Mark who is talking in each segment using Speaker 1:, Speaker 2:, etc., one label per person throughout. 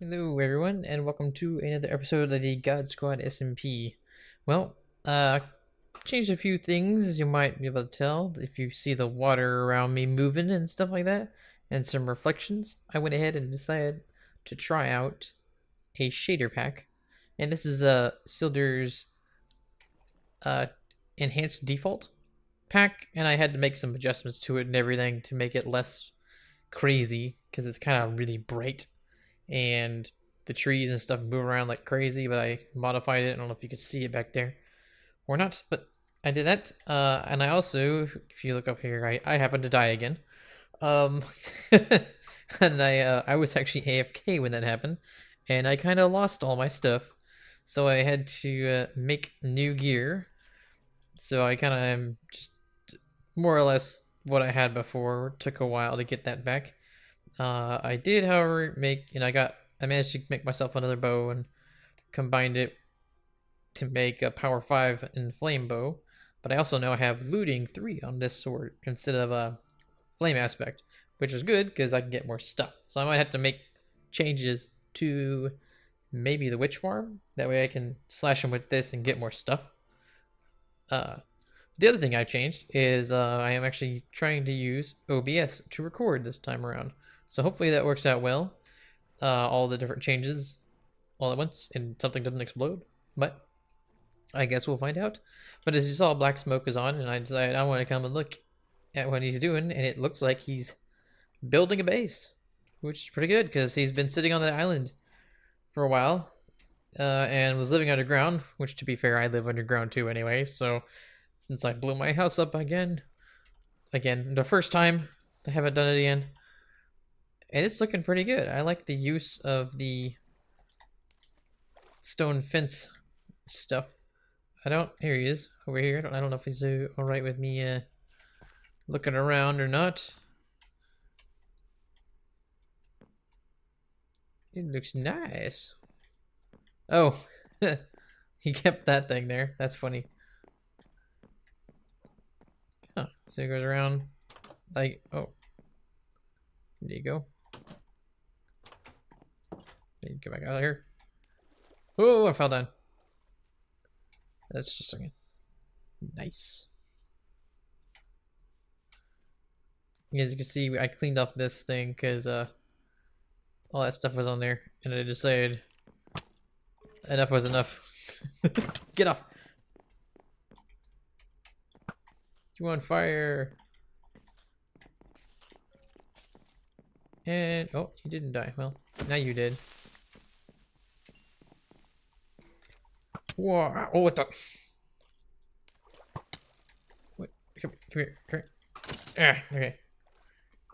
Speaker 1: Hello everyone, and welcome to another episode of the GodSquad SMP. Well, changed a few things, as you might be able to tell, if you see the water around me moving and stuff like that, and some reflections. I went ahead and decided to try out a shader pack, and this is Silder's enhanced default pack, and I had to make some adjustments to it and everything to make it less crazy, because it's kind of really bright. And the trees and stuff move around like crazy, but I modified it. I don't know if you could see it back there or not, but I did that. And I also, if you look up here, I happened to die again. And I was actually AFK when that happened, and I kind of lost all my stuff, so I had to make new gear. So I kind of am just more or less what I had before. It took a while to get that back. I did, however, I managed to make myself another bow and combined it to make a power 5 and flame bow. But I also now have looting 3 on this sword instead of a flame aspect, which is good because I can get more stuff. So I might have to make changes to maybe the witch farm. That way I can slash them with this and get more stuff. The other thing I changed is I am actually trying to use OBS to record this time around. So hopefully that works out well. All the different changes all at once and something doesn't explode. But I guess we'll find out. But as you saw, black smoke is on, and I decided I want to come and look at what he's doing, and it looks like he's building a base, which is pretty good because he's been sitting on the island for a while and was living underground, which, to be fair, I live underground too anyway. So since I blew my house up again, the first time, I haven't done it again. And it's looking pretty good. I like the use of the stone fence stuff. Here he is, over here. I don't know if he's alright with me looking around or not. It looks nice. Oh, he kept that thing there. That's funny. Huh, so he goes around like, oh. There you go. Get back out of here. Oh, I fell down. That's just a second. Nice. As you can see, I cleaned off this thing because all that stuff was on there, and I decided enough was enough. Get off. You on fire? And oh, you didn't die. Well, now you did. Whoa! Oh, what the? What? Come here. Okay.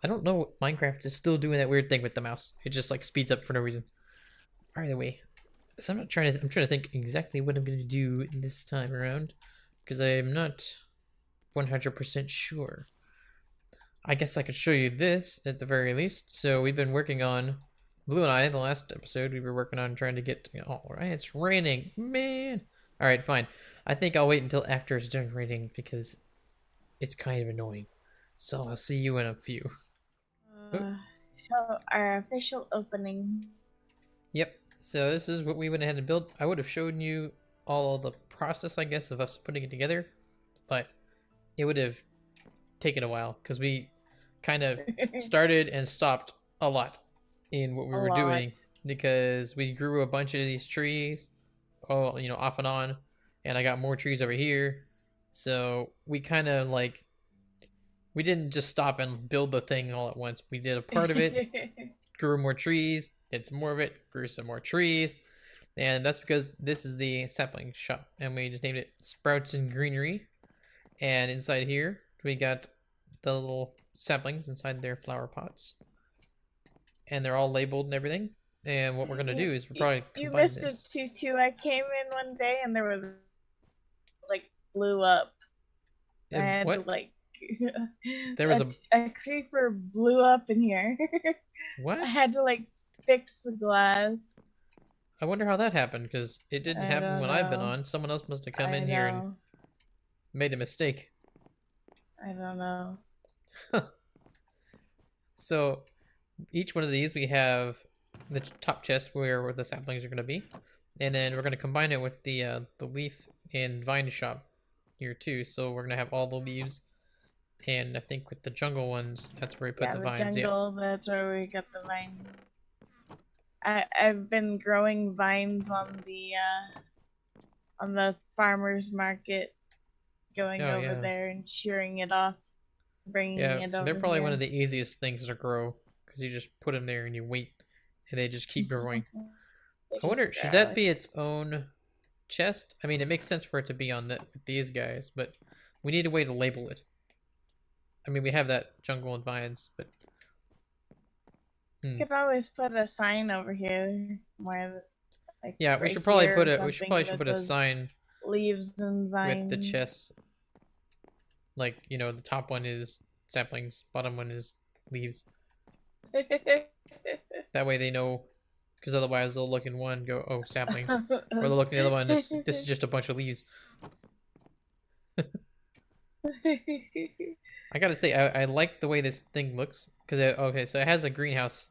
Speaker 1: I don't know what Minecraft is still doing that weird thing with the mouse. It just like speeds up for no reason. Either way, so I'm trying to think exactly what I'm gonna do this time around because I'm not 100% sure. I guess I could show you this at the very least. So we've been working on, Blue and I, the last episode, we were working on trying to get, oh, right, it's raining, man. All right, fine. I think I'll wait until after it's done raining because it's kind of annoying. So I'll see you in a few.
Speaker 2: So our official opening.
Speaker 1: Yep. So this is what we went ahead and built. I would have shown you all the process, I guess, of us putting it together, but it would have taken a while because we kind of started and stopped a lot in what we were doing because we grew a bunch of these trees, off and on, and I got more trees over here. So we kind of like, we didn't just stop and build the thing all at once. We did a part of it, grew more trees, did some more of it, grew some more trees, and that's because this is the sapling shop, and we just named it Sprouts and Greenery. And inside here, we got the little saplings inside their flower pots. And they're all labeled and everything. And what we're going to do is we're probably
Speaker 2: You missed it too. I came in one day and there was, like, blew up. And,
Speaker 1: what?
Speaker 2: Like,
Speaker 1: there was
Speaker 2: a creeper blew up in here.
Speaker 1: What?
Speaker 2: I had to, like, fix the glass.
Speaker 1: I wonder how that happened, because it didn't happen when I've been on. Someone else must have come in here and made a mistake.
Speaker 2: I don't know.
Speaker 1: So each one of these we have the top chest where the saplings are gonna be, and then we're gonna combine it with the leaf and vine shop here too. So we're gonna have all the leaves, and I think with the jungle ones, that's where we put
Speaker 2: Yeah,
Speaker 1: the
Speaker 2: the
Speaker 1: vines.
Speaker 2: jungle, that's where we got the vine. I've been growing vines on the farmer's market, going
Speaker 1: Oh
Speaker 2: over
Speaker 1: yeah,
Speaker 2: there and shearing it off, bringing
Speaker 1: yeah.
Speaker 2: it
Speaker 1: They're
Speaker 2: over
Speaker 1: probably one
Speaker 2: here.
Speaker 1: of the easiest things to grow because you just put them there and you wait, and they just keep growing.
Speaker 2: They
Speaker 1: I
Speaker 2: just
Speaker 1: wonder, should that
Speaker 2: grow.
Speaker 1: be its own chest? I mean, it makes sense for it to be on with these guys, but we need a way to label it. I mean, we have that jungle and vines, but
Speaker 2: Could always put a sign over here, where, like,
Speaker 1: yeah, we
Speaker 2: right
Speaker 1: should probably
Speaker 2: here or
Speaker 1: put a
Speaker 2: something
Speaker 1: should
Speaker 2: that
Speaker 1: put a
Speaker 2: says
Speaker 1: sign
Speaker 2: leaves and
Speaker 1: with the
Speaker 2: vines.
Speaker 1: chests. Like, you know, the top one is saplings, bottom one is leaves. That way they know, because otherwise they'll look in one and go, oh, saplings. Or they'll look in the other one, this is just a bunch of leaves. I gotta say, I like the way this thing looks. Because, okay, so it has a greenhouse.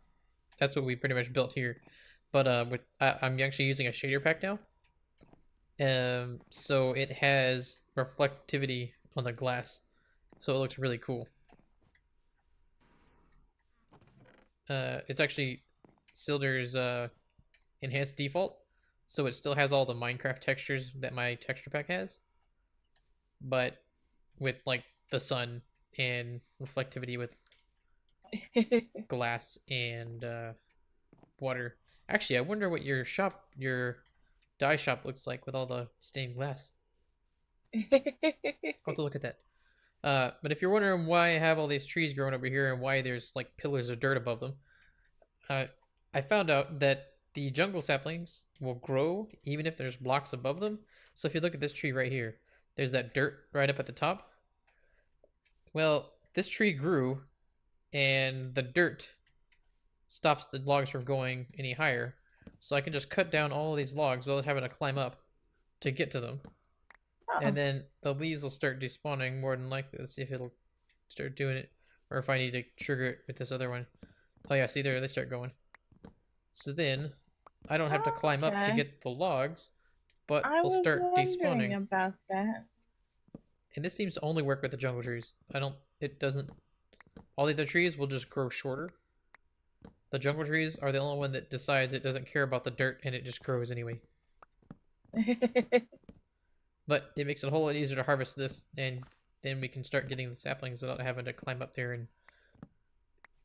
Speaker 1: That's what we pretty much built here. But I'm actually using a shader pack now. So it has reflectivity on the glass. So it looks really cool. It's actually Silder's enhanced default, so it still has all the Minecraft textures that my texture pack has, but with like the sun and reflectivity with glass and water. Actually, I wonder what your dye shop looks like with all the stained glass. I'll have to look at that. But if you're wondering why I have all these trees growing over here and why there's like pillars of dirt above them, I found out that the jungle saplings will grow even if there's blocks above them. So if you look at this tree right here, there's that dirt right up at the top. Well, this tree grew and the dirt stops the logs from going any higher. So I can just cut down all of these logs without having to climb up to get to them.
Speaker 2: Oh.
Speaker 1: And then the leaves will start despawning more than likely. Let's see if it'll start doing it. Or if I need to trigger it with this other one. Oh yeah, see there, they start going. So then, I don't have to climb up to get the logs, but
Speaker 2: I
Speaker 1: they'll
Speaker 2: was
Speaker 1: start
Speaker 2: wondering
Speaker 1: despawning.
Speaker 2: about that.
Speaker 1: And this seems to only work with the jungle trees. It doesn't, all the other trees will just grow shorter. The jungle trees are the only one that decides it doesn't care about the dirt and it just grows anyway. But it makes it a whole lot easier to harvest this, and then we can start getting the saplings without having to climb up there and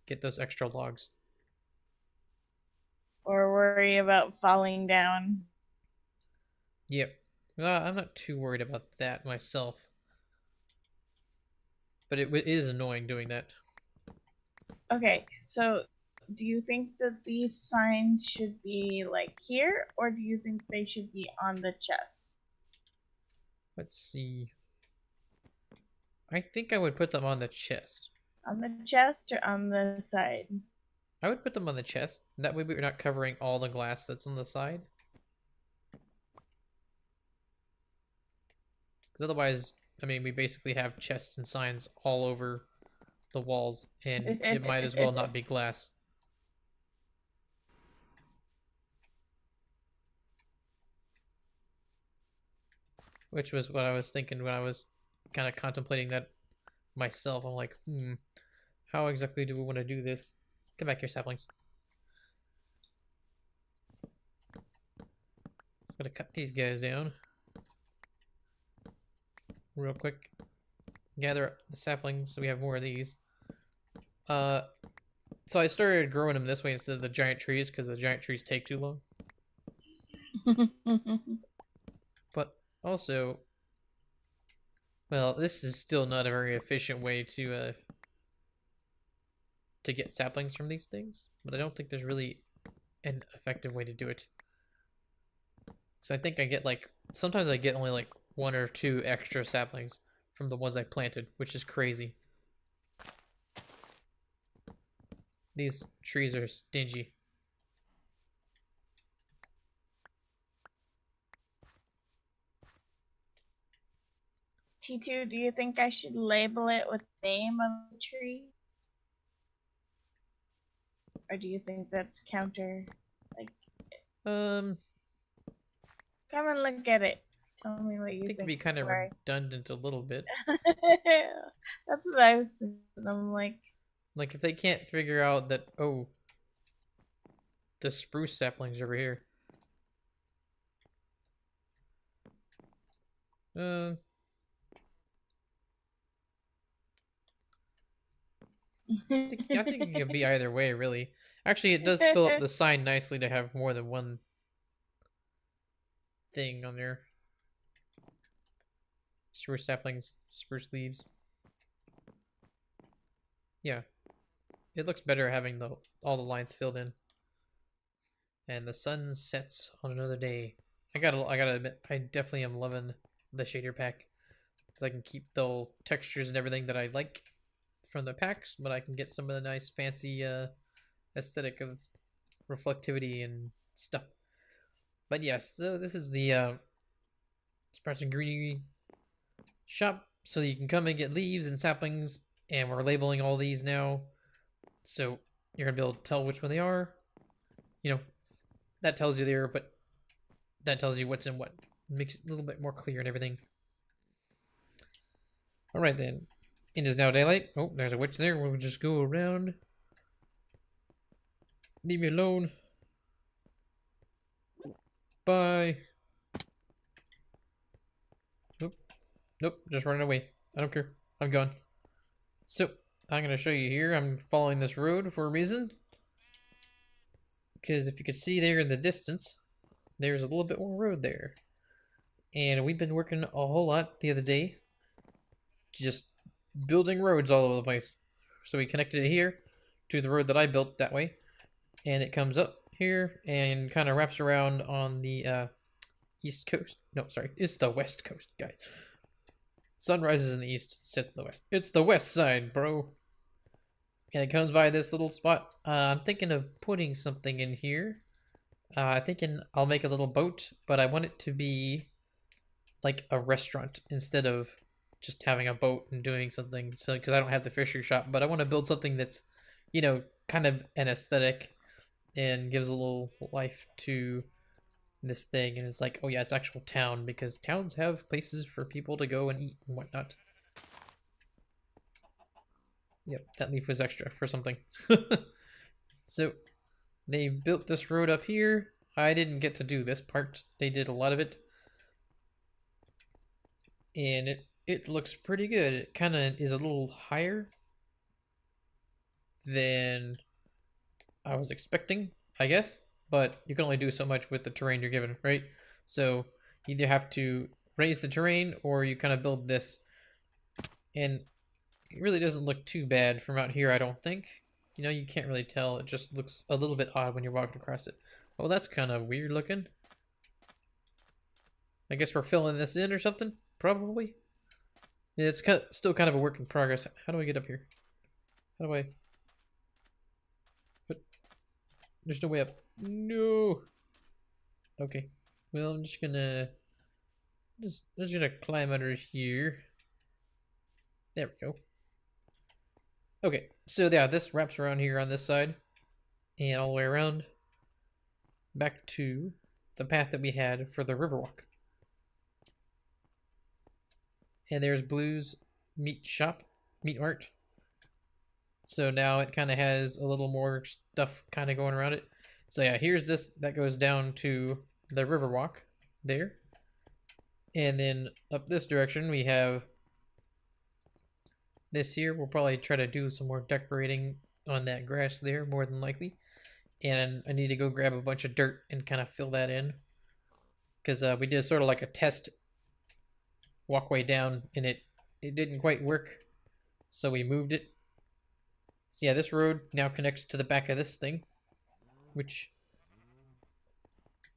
Speaker 1: get those extra logs.
Speaker 2: Or worry about falling down.
Speaker 1: Yep. Well, I'm not too worried about that myself. But it is annoying doing that.
Speaker 2: Okay, so do you think that these signs should be like here, or do you think they should be on the chest?
Speaker 1: Let's see. I think I would put them on the chest.
Speaker 2: On the chest or on the side?
Speaker 1: I would put them on the chest. That way we're not covering all the glass that's on the side. Because otherwise, I mean, we basically have chests and signs all over the walls, and it might as well not be glass. Which was what I was thinking when I was kind of contemplating that myself. I'm like, how exactly do we want to do this? Come back here, saplings. I'm gonna cut these guys down real quick. Gather up the saplings so we have more of these. So I started growing them this way instead of the giant trees because the giant trees take too long. But also, well, this is still not a very efficient way to get saplings from these things, but I don't think there's really an effective way to do it. So I think I get like, sometimes I get only like 1 or 2 extra saplings from the ones I planted, which is crazy. These trees are stingy.
Speaker 2: T2, do you think I should label it with the name of the tree? Or do you think that's counter?
Speaker 1: Um,
Speaker 2: Come and look at it. Tell me what
Speaker 1: I
Speaker 2: you
Speaker 1: think it'd
Speaker 2: think
Speaker 1: be kind of
Speaker 2: before I...
Speaker 1: redundant a little bit.
Speaker 2: That's what I was thinking. I'm like,
Speaker 1: Like if they can't figure out that, oh, the spruce saplings over here. Uh, I think it could be either way, really. Actually, it does fill up the sign nicely to have more than one thing on there. Spruce saplings, spruce leaves. Yeah, it looks better having all the lines filled in. And the sun sets on another day. I gotta admit, I definitely am loving the shader pack. I can keep the textures and everything that I like from the packs, but I can get some of the nice fancy aesthetic of reflectivity and stuff. But yes, so this is the Sprouts and Greenery shop, so you can come and get leaves and saplings, and we're labeling all these now, so you're gonna be able to tell which one they are. You know, that tells you there, but that tells you what's in what. It makes it a little bit more clear and everything. Alright then. It is now daylight. Oh, there's a witch there. We'll just go around. Leave me alone. Bye. Nope. Nope. Just running away. I don't care. I'm gone. So, I'm going to show you here. I'm following this road for a reason. Because if you can see there in the distance, there's a little bit more road there. And we've been working a whole lot the other day. Just building roads all over the place. So we connected it here to the road that I built that way. And it comes up here and kind of wraps around on the east coast. No, sorry, it's the west coast, guys. Sun rises in the east, sets in the west. It's the west side, bro. And it comes by this little spot. I'm thinking of putting something in here. Thinking I'll make a little boat, but I want it to be like a restaurant instead of just having a boat and doing something. So, because I don't have the fishery shop, but I want to build something that's, you know, kind of an aesthetic and gives a little life to this thing. And it's like, oh yeah, it's actual town, because towns have places for people to go and eat and whatnot. Yep, that leaf was extra for something. So they built this road up here. I didn't get to do this part. They did a lot of it. And it looks pretty good. It kind of is a little higher than I was expecting, I guess. But you can only do so much with the terrain you're given, right? So you either have to raise the terrain or you kind of build this. And it really doesn't look too bad from out here, I don't think. You know, you can't really tell. It just looks a little bit odd when you're walking across it. Oh, that's kind of weird looking. I guess we're filling this in or something? Probably. Yeah, it's still kind of a work in progress. How do I get up here? How do I... But there's no way up. No! Okay. Well, I'm just gonna... Just gonna climb under here. There we go. Okay, so yeah, this wraps around here on this side. And all the way around. Back to the path that we had for the Riverwalk. And there's Blue's meat shop, meat mart. So now it kind of has a little more stuff kind of going around it. So yeah, here's this that goes down to the Riverwalk there. And then up this direction we have this here. We'll probably try to do some more decorating on that grass there, more than likely. And I need to go grab a bunch of dirt and kind of fill that in. Because we did sort of like a test walkway down and it didn't quite work. So we moved it. So yeah, this road now connects to the back of this thing, which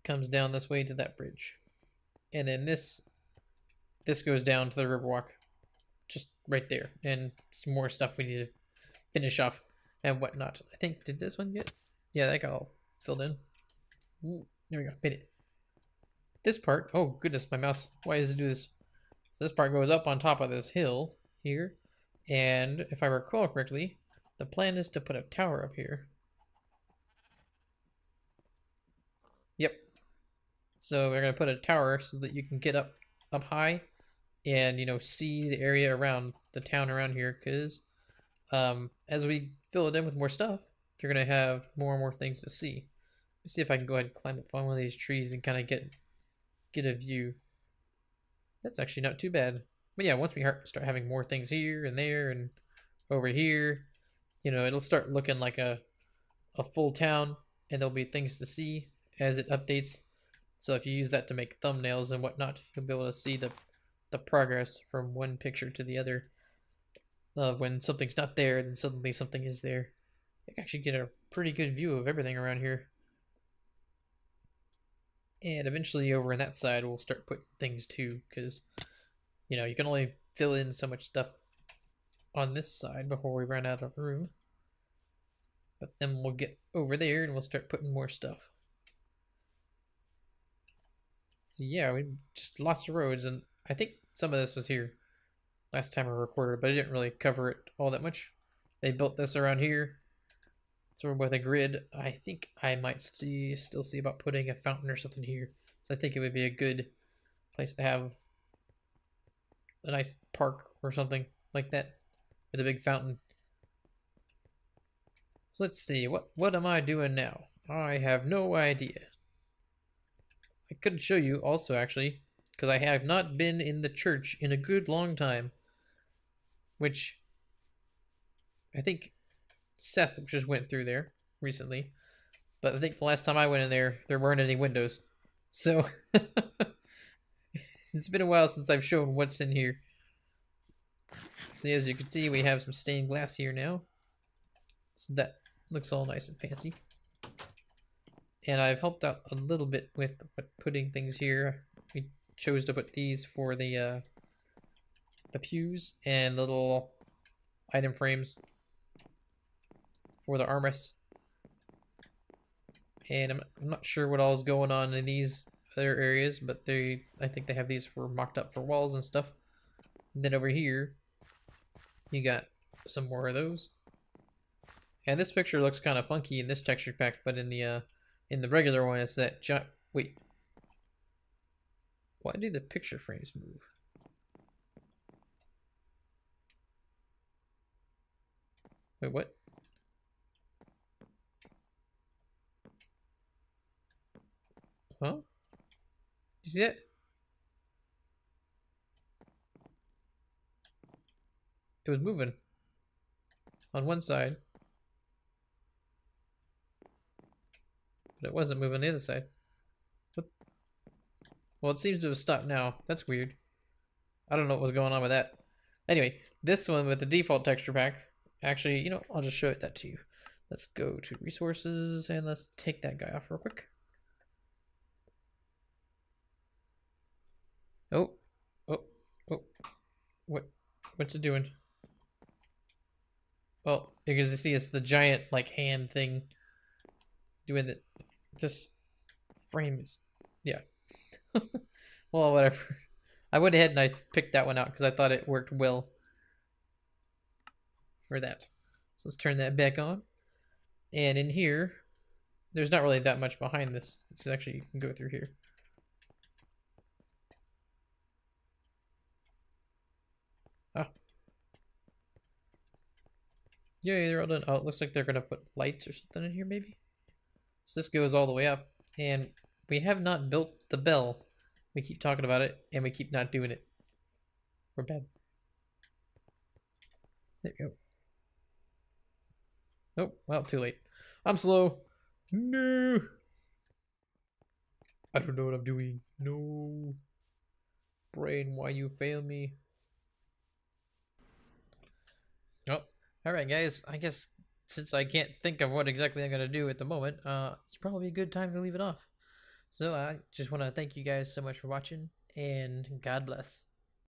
Speaker 1: comes down this way to that bridge. And then this goes down to the Riverwalk, just right there. And some more stuff we need to finish off and whatnot. I think, did this one get? Yeah, that got all filled in. Ooh, there we go, made it. This part, oh goodness, my mouse, why does it do this? So this part goes up on top of this hill here. And if I recall correctly, the plan is to put a tower up here. Yep, So we're gonna put a tower so that you can get up high and see the area around the town around here. Because as we fill it in with more stuff, you're gonna have more and more things to see. Let's see if I can go ahead and climb up on one of these trees and kind of get a view. That's actually not too bad. But yeah, once we start having more things here and there and over here, it'll start looking like a full town, and there'll be things to see as it updates. So if you use that to make thumbnails and whatnot, you'll be able to see the progress from one picture to the other. When something's not there, then suddenly something is there. You can actually get a pretty good view of everything around here. And eventually over on that side, we'll start putting things too, because, you can only fill in so much stuff on this side before we run out of room. But then we'll get over there and we'll start putting more stuff. So yeah, we just lots of roads, and I think some of this was here last time I recorded, but I didn't really cover it all that much. They built this around here. So with a grid, I think I might still see about putting a fountain or something here. So I think it would be a good place to have a nice park or something like that with a big fountain. So let's see, what am I doing now? I have no idea. I could show you also, actually, because I have not been in the church in a good long time. Which I think Seth just went through there recently. But I think the last time I went in there weren't any windows. So it's been a while since I've shown what's in here. So as you can see, we have some stained glass here now. So that looks all nice and fancy. And I've helped out a little bit with putting things here. We chose to put these for the pews and little item frames for the armrests. And I'm not sure what all is going on in these other areas, but I think they have these for mocked up for walls and stuff. And then over here, you got some more of those. And this picture looks kind of funky in this texture pack, but in the regular one, it's that wait. Why do the picture frames move? Wait, what? Huh? You see that? It was moving on one side, but it wasn't moving on the other side. What? Well, it seems to have stopped now. That's weird. I don't know what was going on with that. Anyway, this one with the default texture pack, actually, I'll just show that to you. Let's go to resources and let's take that guy off real quick. Oh. What's it doing? Well, because you see it's the giant like hand thing doing it. This frame is, yeah. Well, whatever. I went ahead and I picked that one out because I thought it worked well for that. So let's turn that back on. And in here, there's not really that much behind this. Because actually you can go through here. Ah. Yeah, they're all done. Oh, it looks like they're gonna put lights or something in here maybe. So this goes all the way up. And we have not built the bell. We keep talking about it and we keep not doing it. We're bad. There you go. Oh, well, too late. I'm slow. No. I don't know what I'm doing. No. Brain, why you fail me? Oh, alright guys. I guess since I can't think of what exactly I'm going to do at the moment, it's probably a good time to leave it off. So I just want to thank you guys so much for watching, and God bless.